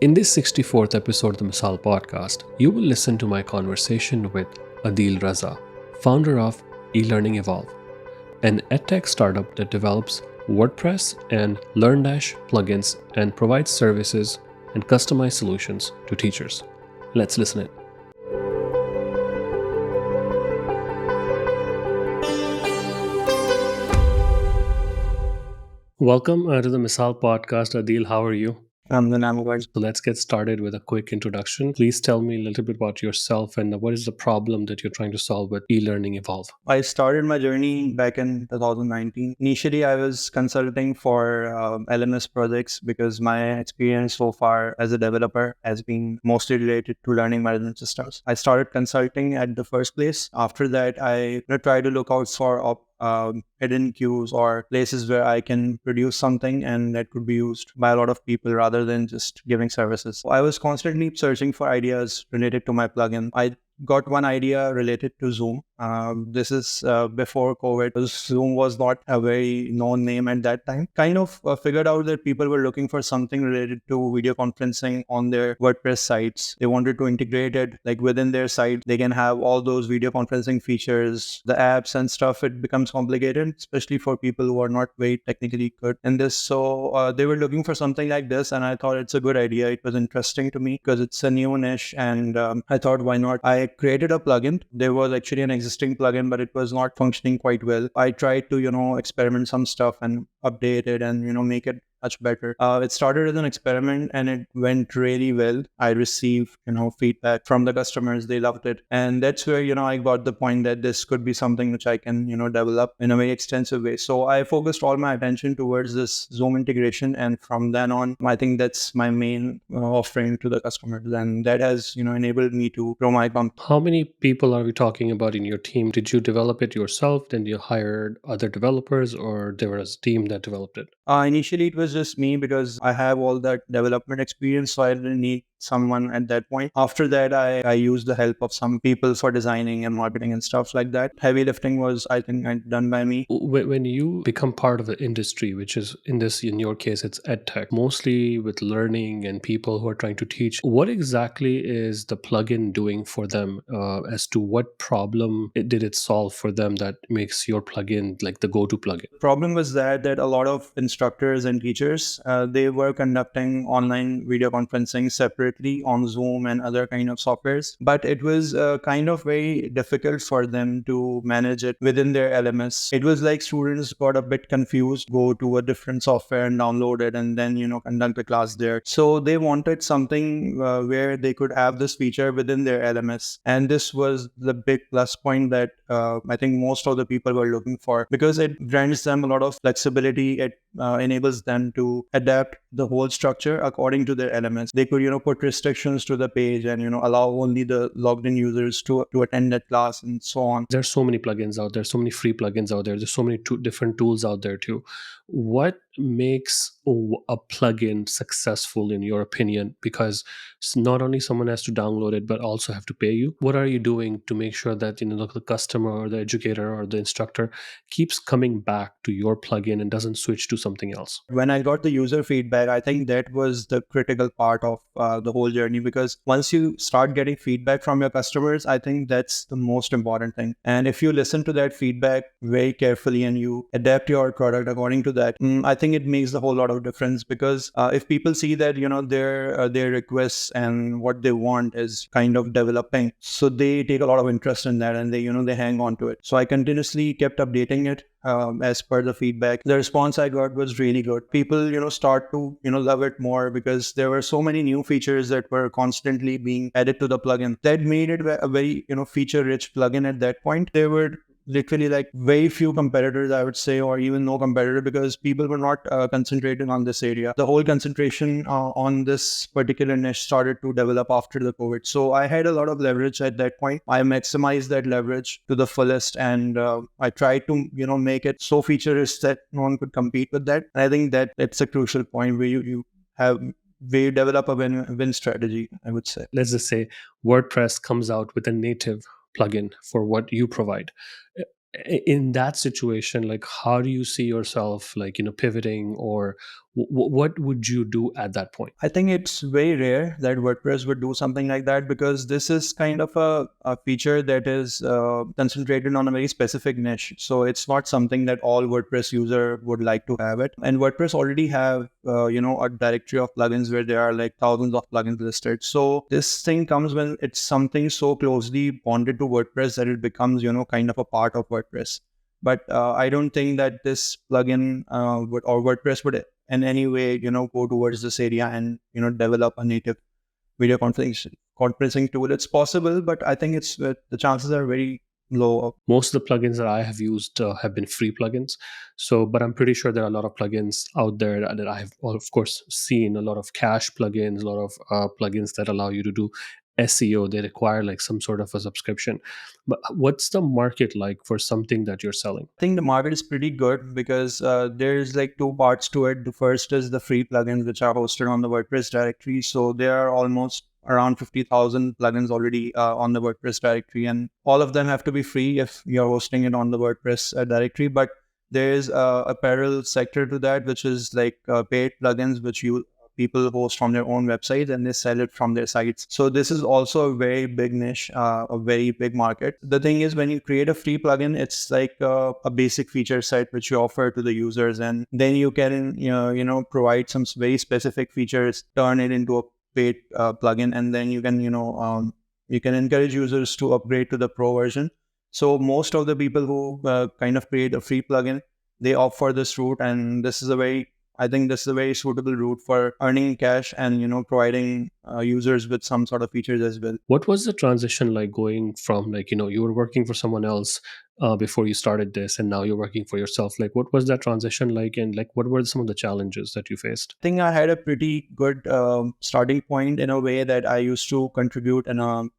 In this 64th episode of the Misal podcast, you will listen to my conversation with Adeel Raza, founder of eLearning Evolve, an edtech startup that develops WordPress and LearnDash plugins and provides services and customized solutions to teachers. Let's listen in. Welcome to the Misal podcast. Adeel, how are you? I'm good. So let's get started with a quick introduction. Please tell me a little bit about yourself and what is the problem that you're trying to solve with eLearning Evolve. I started my journey back in 2019. Initially, I was consulting for LMS projects because my experience so far as a developer has been mostly related to learning management systems. I started consulting at the first place. After that, I tried to look out for hidden queues or places where I can produce something and that could be used by a lot of people rather than just giving services. So I was constantly searching for ideas related to my plugin. I got one idea related to Zoom. This is before COVID. Zoom was not a very known name at that time. Kind of figured out that people were looking for something related to video conferencing on their WordPress sites. They wanted to integrate it like within their site. They can have all those video conferencing features, the apps and stuff. It becomes complicated, especially for people who are not very technically good in this. So they were looking for something like this, and I thought it's a good idea. It was interesting to me because it's a new niche, and I thought, why not? I created a plugin. There was actually an existing plugin, but it was not functioning quite well. I tried to, experiment some stuff and update it and, make it much better. It started as an experiment and it went really well. I received, feedback from the customers. They loved it. And that's where, I got the point that this could be something which I can, develop in a very extensive way. So I focused all my attention towards this Zoom integration. And from then on, I think that's my main offering to the customers. And that has, enabled me to grow my company. How many people are we talking about in your team? Did you develop it yourself? Then you hired other developers, or there was a team that developed it? Initially, it was just me because I have all that development experience, so I didn't need someone at that point. After that, I used the help of some people for designing and marketing and stuff like that. Heavy lifting was, I think, done by me. When you become part of the industry, which is in your case, it's edtech, mostly with learning and people who are trying to teach, what exactly is the plugin doing for them as to what problem did it solve for them that makes your plugin like the go-to plugin? Problem was that a lot of instructors and teachers they were conducting online video conferencing separately on Zoom and other kind of softwares, but it was kind of very difficult for them to manage it within their LMS. It was like students got a bit confused, go to a different software and download it and then conduct the class there. So they wanted something where they could have this feature within their LMS, and this was the big plus point that I think most of the people were looking for, because it grants them a lot of flexibility. It enables them to adapt the whole structure according to their elements. They could, put restrictions to the page and, allow only the logged in users to attend that class and so on. There's so many plugins out there, so many free plugins out there. There's so many different tools out there too. What makes a plugin successful in your opinion? Because not only someone has to download it, but also have to pay you. What are you doing to make sure that the customer or the educator or the instructor keeps coming back to your plugin and doesn't switch to something else? When I got the user feedback, I think that was the critical part of the whole journey, because once you start getting feedback from your customers, I think that's the most important thing. And if you listen to that feedback very carefully and you adapt your product according to that, I think it makes a whole lot of difference, because if people see that their requests and what they want is kind of developing, so they take a lot of interest in that and they hang on to it. So I continuously kept updating it as per the feedback. The response I got was really good. People start to love it more, because there were so many new features that were constantly being added to the plugin that made it a very feature rich plugin. At that point, there were literally like very few competitors, I would say, or even no competitor, because people were not concentrating on this area. The whole concentration on this particular niche started to develop after the COVID. So I had a lot of leverage at that point. I maximized that leverage to the fullest, and I tried to make it so feature-rich that no one could compete with that. And I think that it's a crucial point where you have we develop a win strategy, I would say. Let's just say WordPress comes out with a native plugin for what you provide. In that situation, like, how do you see yourself, like, pivoting, or What would you do at that point? I think it's very rare that WordPress would do something like that, because this is kind of a feature that is concentrated on a very specific niche. So it's not something that all WordPress user would like to have it. And WordPress already have a directory of plugins where there are like thousands of plugins listed. So this thing comes when it's something so closely bonded to WordPress that it becomes kind of a part of WordPress. But I don't think that this plugin would, or WordPress would in any way, go towards this area and, develop a native video conferencing tool. It's possible, but I think the chances are very low. Most of the plugins that I have used have been free plugins. So, but I'm pretty sure there are a lot of plugins out there that I have, well, of course, seen a lot of cache plugins, a lot of plugins that allow you to do SEO. They require like some sort of a subscription. But what's the market like for something that you're selling? I think the market is pretty good, because there's like two parts to it. The first is the free plugins, which are hosted on the WordPress directory. So there are almost around 50,000 plugins already on the WordPress directory, and all of them have to be free if you're hosting it on the WordPress directory. But there is a parallel sector to that, which is like paid plugins, which people host from their own websites and they sell it from their sites. So this is also a very big niche, a very big market. The thing is, when you create a free plugin, it's like a basic feature set which you offer to the users, and then you can provide some very specific features, turn it into a paid plugin, and then you can you can encourage users to upgrade to the pro version. So most of the people who kind of create a free plugin, they opt for this route, and I think this is a very suitable route for earning cash and providing users with some sort of features as well. What was the transition like, going from like, you were working for someone else before you started this, and now you're working for yourself? Like, what was that transition like, and like, what were some of the challenges that you faced? I think I had a pretty good starting point, in a way that I used to contribute in an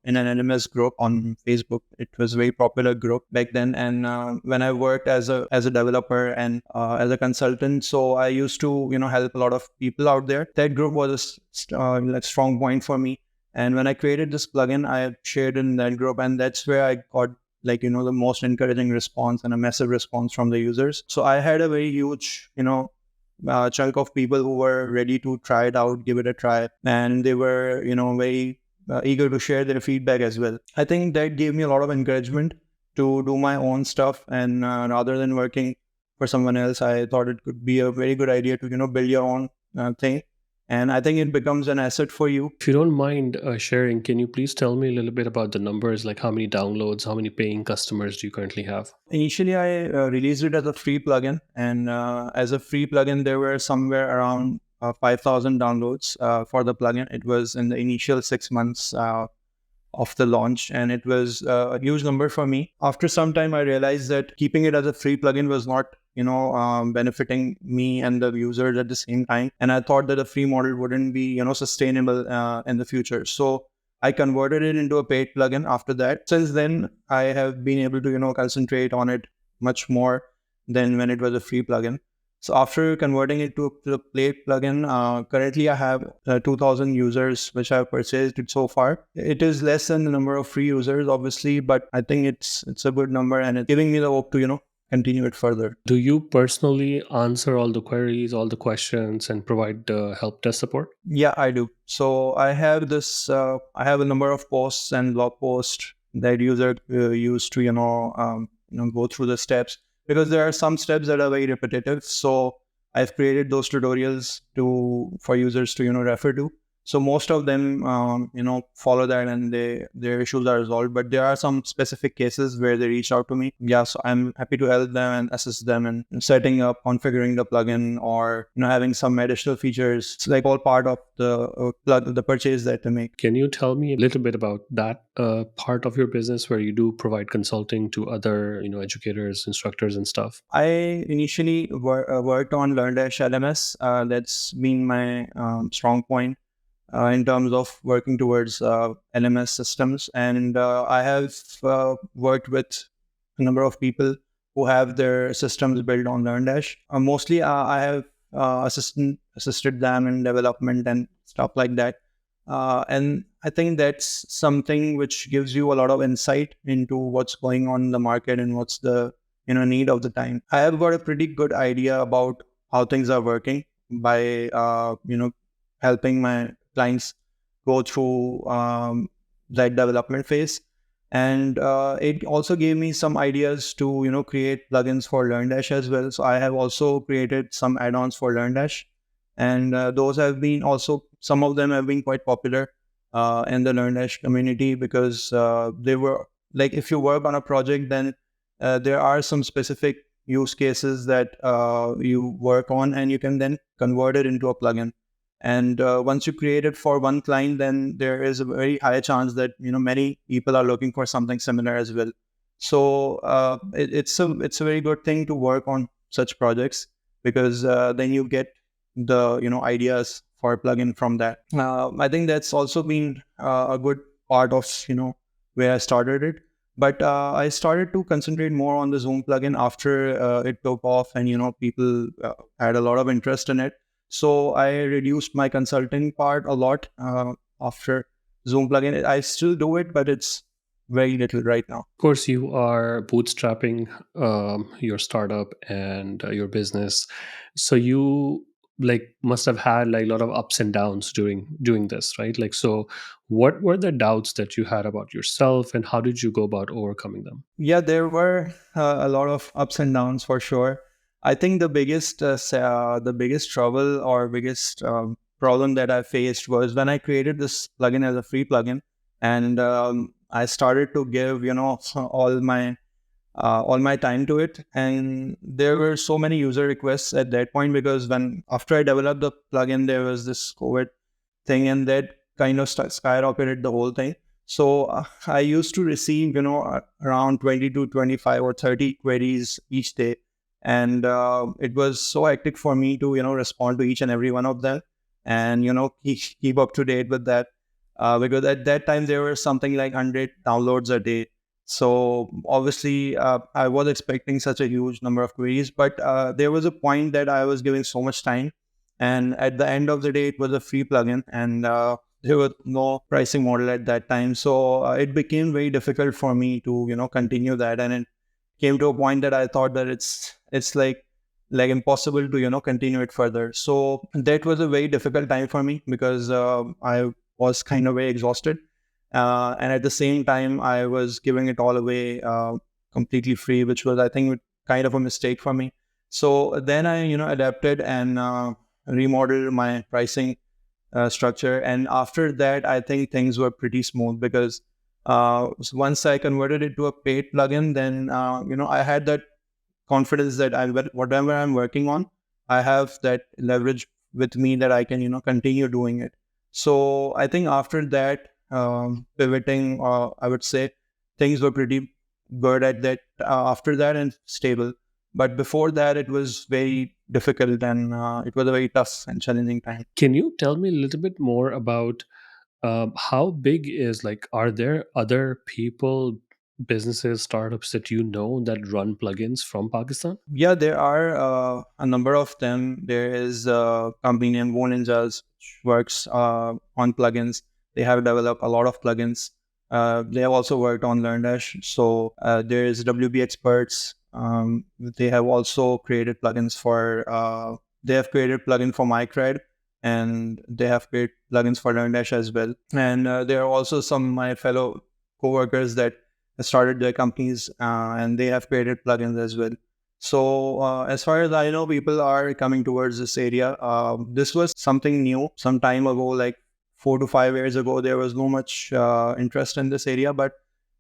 LMS group on Facebook. It was a very popular group back then, and when I worked as a developer and as a consultant, so I used to help a lot of people out there. That group was a strong point for me. And when I created this plugin, I shared in that group, and that's where I got the most encouraging response and a massive response from the users. So I had a very huge chunk of people who were ready to try it out, give it a try, and they were very eager to share their feedback as well. I think that gave me a lot of encouragement to do my own stuff, and rather than working for someone else, I thought it could be a very good idea to build your own thing, and I think it becomes an asset for you. If you don't mind sharing, can you please tell me a little bit about the numbers, like how many downloads, how many paying customers do you currently have? Initially, I released it as a free plugin, and as a free plugin, there were somewhere around 5,000 downloads for the plugin. It was in the initial 6 months of the launch, and it was a huge number for me. After some time, I realized that keeping it as a free plugin was not benefiting me and the users at the same time, and I thought that a free model wouldn't be sustainable in the future. So I converted it into a paid plugin after that. Since then, I have been able to concentrate on it much more than when it was a free plugin. So after converting it to the paid plugin, currently I have 2,000 users which have purchased it so far. It is less than the number of free users, obviously, but I think it's a good number, and it's giving me the hope to continue it further. Do you personally answer all the queries, all the questions, and provide help desk support? Yeah, I do. So I have this. I have a number of posts and blog posts that user use to go through the steps, because there are some steps that are very repetitive. So I've created those tutorials for users to refer to. So most of them follow that, and their issues are resolved. But there are some specific cases where they reach out to me. Yeah, so I'm happy to help them and assist them in setting up, configuring the plugin, or having some additional features. It's like all part of the purchase that they make. Can you tell me a little bit about that part of your business where you do provide consulting to other educators, instructors, and stuff? I initially worked on LearnDash LMS. That's been my strong point in terms of working towards LMS systems. And I have worked with a number of people who have their systems built on LearnDash. Mostly, I have assisted them in development and stuff like that. And I think that's something which gives you a lot of insight into what's going on in the market and what's the need of the time. I have got a pretty good idea about how things are working. by helping my clients go through that development phase. And it also gave me some ideas to create plugins for LearnDash as well. So I have also created some add-ons for LearnDash, and those have been also, some of them have been quite popular in the LearnDash community, because they were like, if you work on a project, then there are some specific use cases that you work on, and you can then convert it into a plugin. And once you create it for one client, then there is a very high chance that many people are looking for something similar as well. So it's a very good thing to work on such projects, because then you get the ideas for a plugin from that. I think that's also been a good part of where I started it. But I started to concentrate more on the Zoom plugin after it took off, and people had a lot of interest in it. So I reduced my consulting part a lot after Zoom plugin. I still do it, but it's very little right now. Of course, you are bootstrapping your startup and your business, so you like must have had like a lot of ups and downs during doing this, right? Like, so what were the doubts that you had about yourself, and how did you go about overcoming them? Yeah, there were a lot of ups and downs for sure. I think the biggest trouble or biggest problem that I faced was when I created this plugin as a free plugin, and I started to give all my time to it, and there were so many user requests at that point, because when after I developed the plugin, there was this COVID thing, and that kind of skyrocketed the whole thing. So I used to receive, around 20 to 25 or 30 queries each day. And it was so hectic for me to, respond to each and every one of them, and, keep up to date with that. Because at that time, there were something like 100 downloads a day. So obviously, I was expecting such a huge number of queries, but there was a point that I was giving so much time, and at the end of the day, it was a free plugin, and there was no pricing model at that time. So it became very difficult for me to continue that, and it came to a point that I thought that it's like impossible to continue it further. So that was a very difficult time for me, because I was kind of very exhausted, and at the same time I was giving it all away completely free, which was, I think, kind of a mistake for me. So then I adapted and remodeled my pricing structure, and after that I think things were pretty smooth, because once I converted it to a paid plugin, then I had that confidence that whatever I'm working on, I have that leverage with me that I can continue doing it. So I think after that pivoting, I would say things were pretty good at that after that, and stable. But before that, it was very difficult, and it was a very tough and challenging time. Can you tell me a little bit more about how big is, like, are there other people, businesses, startups that you know that run plugins from Pakistan? Yeah, there are a number of them. There is a company named Ninjas, which works on plugins. They have developed a lot of plugins. They have also worked on LearnDash. So there is WB Experts. They have also created plugins for. They have created plugin for MyCred, and they have created plugins for LearnDash as well. And there are also some of my fellow coworkers that started their companies, and they have created plugins as well. So as far as I know, people are coming towards this area. This was something new some time ago, like 4 to 5 years ago. There was no much interest in this area, but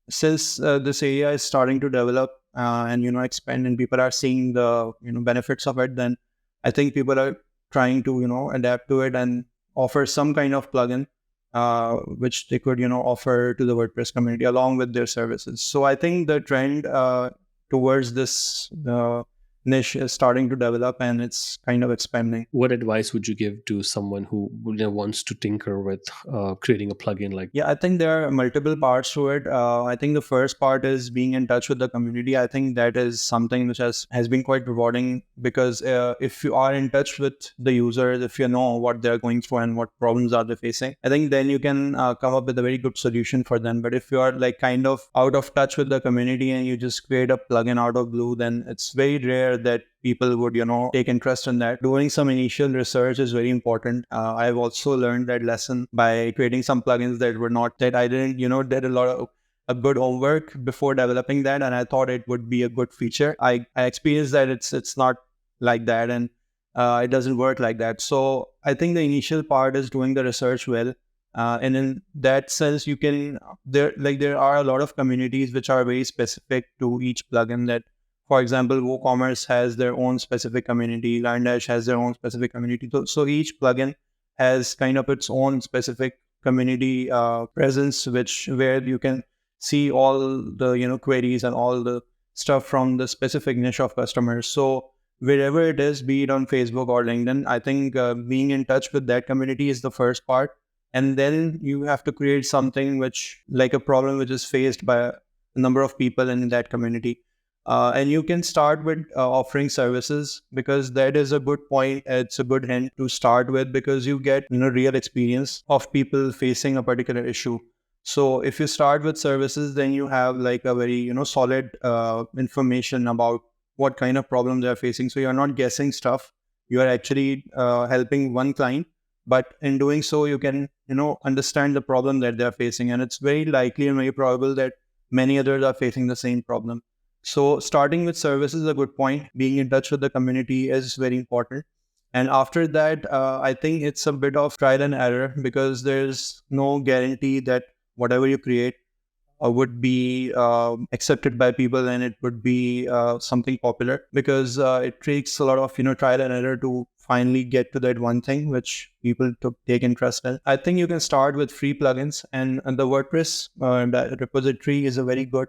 since this area is starting to develop and expand, and people are seeing the benefits of it, then I think people are trying to adapt to it and offer some kind of plugin which they could offer to the WordPress community along with their services. So I think the trend towards this niche is starting to develop, and it's kind of expanding. What advice would you give to someone who wants to tinker with creating a plugin like? Yeah, I think there are multiple parts to it. I think the first part is being in touch with the community. I think that is something which has been quite rewarding, because if you are in touch with the users, if you know what they're going through and what problems are they facing, I think then you can come up with a very good solution for them. But if you are like kind of out of touch with the community and you just create a plugin out of blue, then it's very rare aware that people would, take interest in that. Doing some initial research is very important. I've also learned that lesson by creating some plugins that I didn't, did a lot of a good homework before developing that, and I thought it would be a good feature. I experienced that it's not like that, and it doesn't work like that. So I think the initial part is doing the research well, and in that sense, you can there are a lot of communities which are very specific to each plugin. That, for example, WooCommerce has their own specific community, LearnDash has their own specific community. So each plugin has kind of its own specific community presence, where you can see all the queries and all the stuff from the specific niche of customers. So wherever it is, be it on Facebook or LinkedIn, I think being in touch with that community is the first part. And then you have to create something which, like a problem which is faced by a number of people in that community. And you can start with offering services, because that is a good point. It's a good hint to start with, because you get real experience of people facing a particular issue. So if you start with services, then you have like a very solid information about what kind of problem they're facing. So you're not guessing stuff. You are actually helping one client, but in doing so, you can understand the problem that they're facing, and it's very likely and very probable that many others are facing the same problem. So starting with services is a good point. Being in touch with the community is very important. And after that, I think it's a bit of trial and error, because there's no guarantee that whatever you create would be accepted by people, and it would be something popular, because it takes a lot of trial and error to finally get to that one thing which people take interest in. I think you can start with free plugins, and the WordPress repository is a very good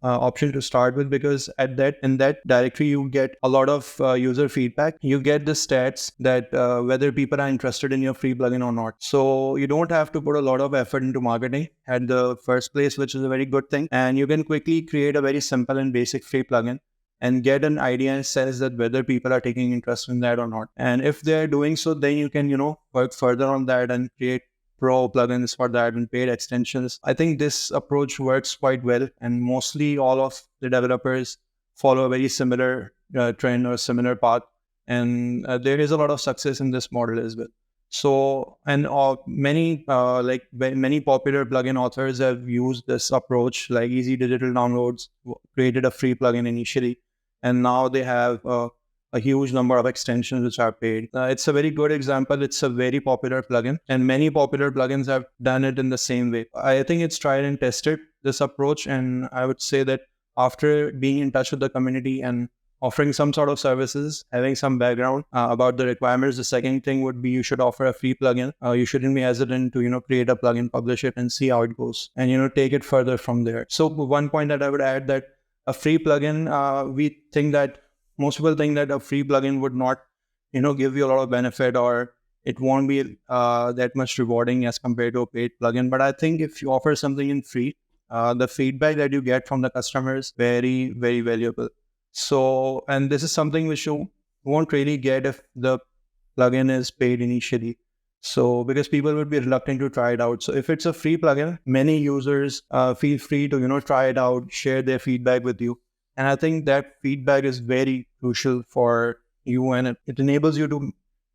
option to start with, because in that directory you get a lot of user feedback. You get the stats that whether people are interested in your free plugin or not. So you don't have to put a lot of effort into marketing at the first place, which is a very good thing. And you can quickly create a very simple and basic free plugin and get an idea and sense that whether people are taking interest in that or not. And if they're doing so, then you can work further on that and create pro plugins for that and paid extensions. I think this approach works quite well, and mostly all of the developers follow a very similar trend or similar path, and there is a lot of success in this model as well. So, and many popular plugin authors have used this approach, like Easy Digital Downloads created a free plugin initially, and now they have a huge number of extensions which are paid. It's a very good example. It's a very popular plugin, and many popular plugins have done it in the same way. I think it's tried and tested, this approach, and I would say that after being in touch with the community and offering some sort of services, having some background about the requirements, the second thing would be you should offer a free plugin. You shouldn't be hesitant to create a plugin, publish it, and see how it goes, and take it further from there. So one point that I would add, that a free plugin, we think that most people think that a free plugin would not, give you a lot of benefit, or it won't be that much rewarding as compared to a paid plugin. But I think if you offer something in free, the feedback that you get from the customer is very, very valuable. So, and this is something which you won't really get if the plugin is paid initially. So, because people would be reluctant to try it out. So if it's a free plugin, many users feel free to, try it out, share their feedback with you. And I think that feedback is very crucial for you, and it enables you to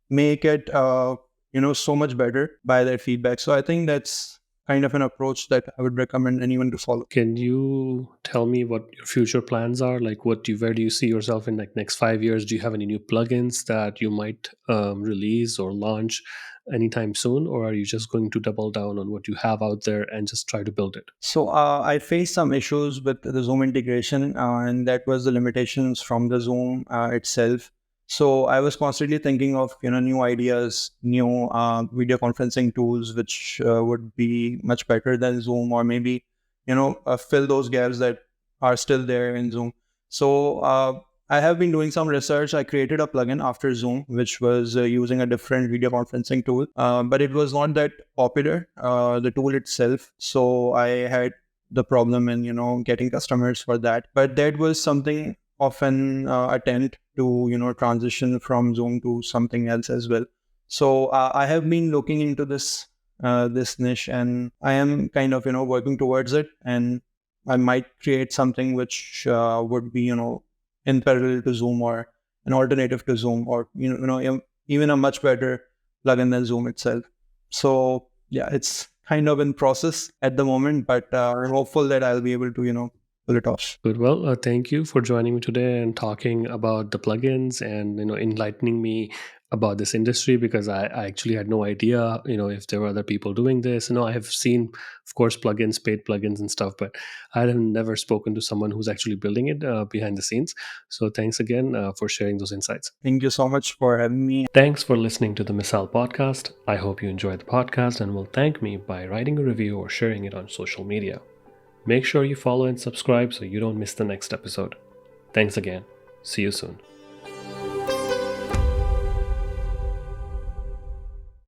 make it, so much better by their feedback. So I think that's kind of an approach that I would recommend anyone to follow. Can you tell me what your future plans are? Like, where do you see yourself in like next 5 years? Do you have any new plugins that you might release or launch anytime soon, or are you just going to double down on what you have out there and just try to build it? So I faced some issues with the Zoom integration, and that was the limitations from the Zoom itself. So I was constantly thinking of new ideas, new video conferencing tools, which would be much better than Zoom, or maybe fill those gaps that are still there in Zoom. So I have been doing some research. I created a plugin after Zoom, which was using a different video conferencing tool, but it was not that popular, the tool itself. So I had the problem in getting customers for that. But that was something of an attempt to transition from Zoom to something else as well. So I have been looking into this niche, and I am kind of working towards it, and I might create something which would be in parallel to Zoom, or an alternative to Zoom, or even a much better plugin than Zoom itself. So yeah, it's kind of in process at the moment, but I'm hopeful that I'll be able to pull it off. Good. Well, thank you for joining me today and talking about the plugins and enlightening me about this industry, because I actually had no idea if there were other people doing this. I have seen, of course, plugins, paid plugins and stuff, but I had never spoken to someone who's actually building it behind the scenes. So thanks again for sharing those insights. Thank you so much for having me. Thanks for listening to the Misal podcast. I hope you enjoyed the podcast and will thank me by writing a review or sharing it on social media. Make sure you follow and subscribe so you don't miss the next episode. Thanks again. See you soon.